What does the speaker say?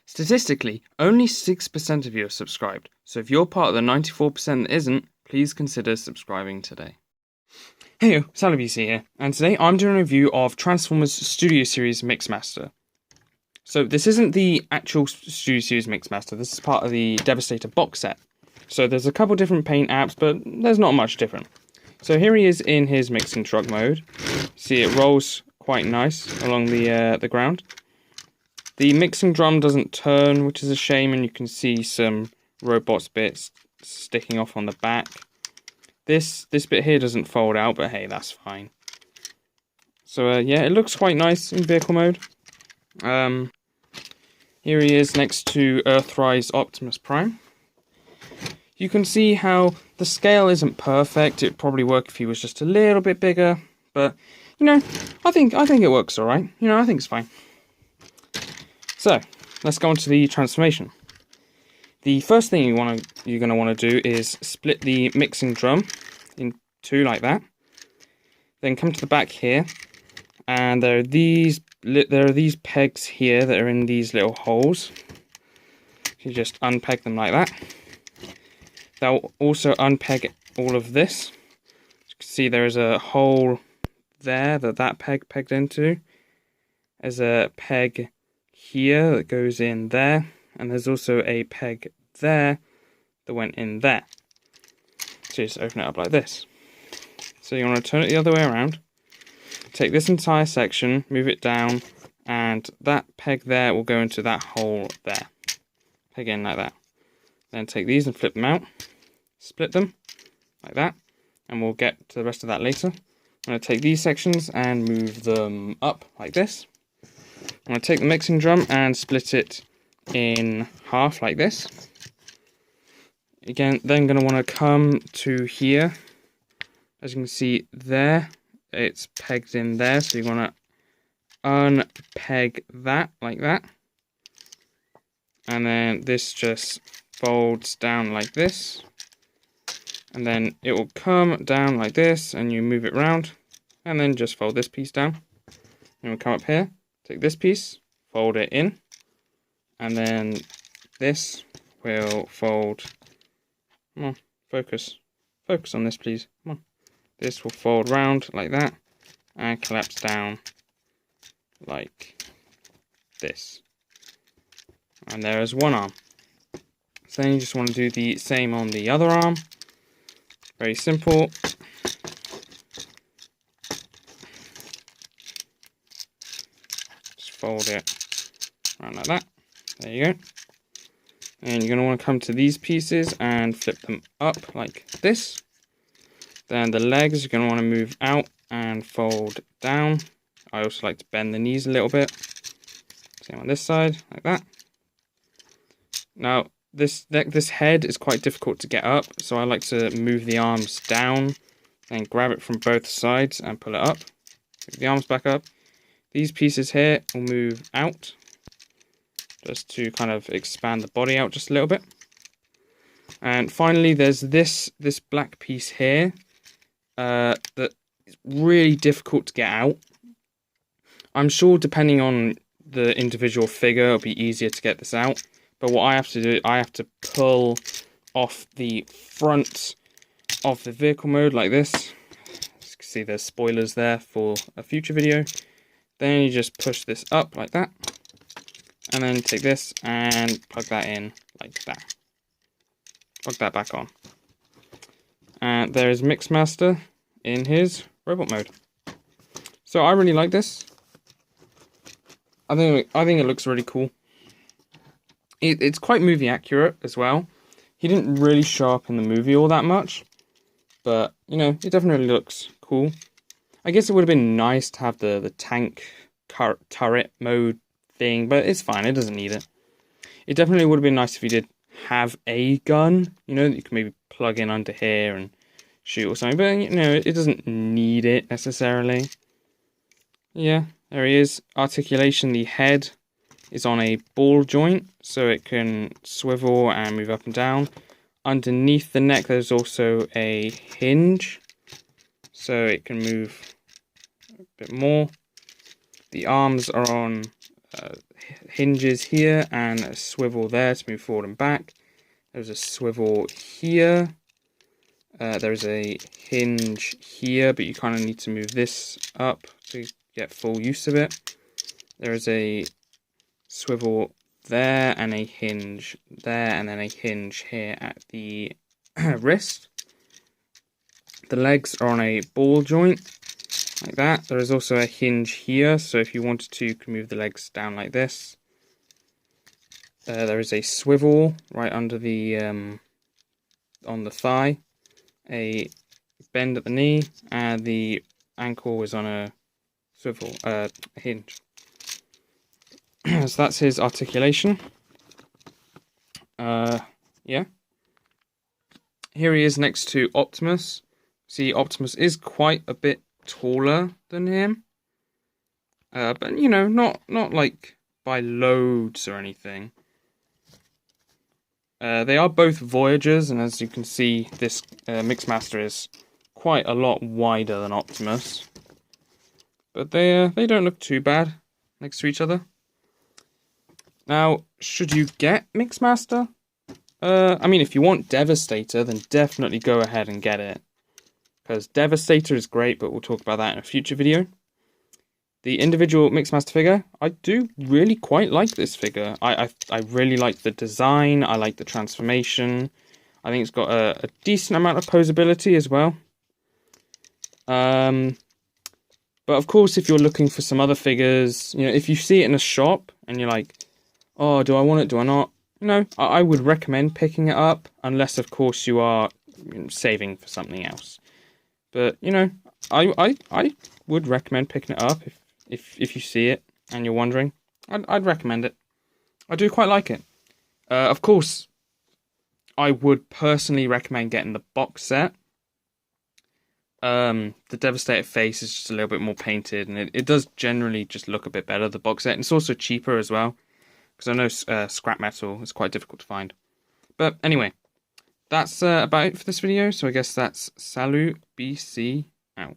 Statistically, only 6% of you are subscribed, so if you're part of the 94% that isn't, please consider subscribing today. Hey, SallyBC here, and today I'm doing a review of Transformers Studio Series Mixmaster. So this isn't the actual Studio Series Mixmaster, this is part of the Devastator box set. So there's a couple different paint apps, but there's not much different. So here he is in his mixing truck mode. See, it rolls quite nice along the ground. The mixing drum doesn't turn, which is a shame, and you can see some robots bits sticking off on the back. This bit here doesn't fold out, but hey, that's fine. So yeah, it looks quite nice in vehicle mode. Here he is next to Earthrise Optimus Prime. You can see how the scale isn't perfect. It'd probably work if he was just a little bit bigger, but you know, I think it works all right. You know, I think it's fine. So let's go on to the transformation. The first thing you're going to want to do is split the mixing drum in two like that. Then come to the back here, and there are these pegs here that are in these little holes. You just unpeg them like that. That will also unpeg all of this. You can see there is a hole there that peg pegged into. There's a peg here that goes in there, and there's also a peg there that went in there. So you just open it up like this. So you want to turn it the other way around. Take this entire section, move it down, and that peg there will go into that hole there. Peg in like that. Then take these and flip them out. Split them like that, and we'll get to the rest of that later. I'm going to take these sections and move them up like this. I'm going to take the mixing drum and split it in half like this. Again, then going to want to come to here. As you can see there, it's pegged in there, so you want to unpeg that like that. And then this just folds down like this. And then it will come down like this, and you move it round, and then just fold this piece down. And we'll come up here, take this piece, fold it in, and then this will fold. Come on, focus on this, please. Come on. This will fold round like that, and collapse down like this. And there is one arm. So then you just want to do the same on the other arm. Very simple. Just fold it around like that. There you go. And you're going to want to come to these pieces and flip them up like this. Then the legs, you're going to want to move out and fold down. I also like to bend the knees a little bit. Same on this side, like that. Now, this head is quite difficult to get up, so I like to move the arms down and grab it from both sides and pull it up. Move the arms back up. These pieces here will move out just to kind of expand the body out just a little bit. And finally, there's this black piece here that is really difficult to get out. I'm sure depending on the individual figure, it'll be easier to get this out. But what I have to do, I have to pull off the front of the vehicle mode like this. As you can see, there's spoilers there for a future video. Then you just push this up like that. And then take this and plug that in like that. Plug that back on. And there is Mixmaster in his robot mode. So I really like this. I think it looks really cool. It's quite movie accurate as well. He didn't really show up in the movie all that much, but you know, it definitely looks cool. I guess it would have been nice to have the tank turret mode thing, but it's fine, it doesn't need it. It definitely would have been nice if he did have a gun, you know, that you can maybe plug in under here and shoot or something, but you know, it doesn't need it necessarily. Yeah, there he is. Articulation, the head is on a ball joint, so it can swivel and move up and down. Underneath the neck, there's also a hinge, so it can move a bit more. The arms are on hinges here and a swivel there to move forward and back. There's a swivel here. There's a hinge here, but you kind of need to move this up to get full use of it. There is a swivel there and a hinge there, and then a hinge here at the wrist. The legs are on a ball joint like that. There is also a hinge here, so if you wanted to, you can move the legs down like this. There is a swivel right under the on the thigh, a bend at the knee, and the ankle is on a swivel hinge. So that's his articulation. Yeah. Here he is next to Optimus. See, Optimus is quite a bit taller than him, but you know, not like by loads or anything. They are both Voyagers, and as you can see, this Mixmaster is quite a lot wider than Optimus. But they don't look too bad next to each other. Now, should you get Mixmaster? I mean, if you want Devastator, then definitely go ahead and get it. Because Devastator is great, but we'll talk about that in a future video. The individual Mixmaster figure, I do really quite like this figure. I really like the design, I like the transformation. I think it's got a decent amount of posability as well. But of course, if you're looking for some other figures, you know, if you see it in a shop and you're like, oh, do I want it, do I not? You know, I would recommend picking it up, unless of course you are saving for something else. But, you know, I would recommend picking it up if you see it and you're wondering. I'd recommend it. I do quite like it. Of course, I would personally recommend getting the box set. The Devastator face is just a little bit more painted, and it does generally just look a bit better, the box set. And it's also cheaper as well, because I know scrap metal is quite difficult to find. But anyway, that's about it for this video. So I guess that's Salut BC out.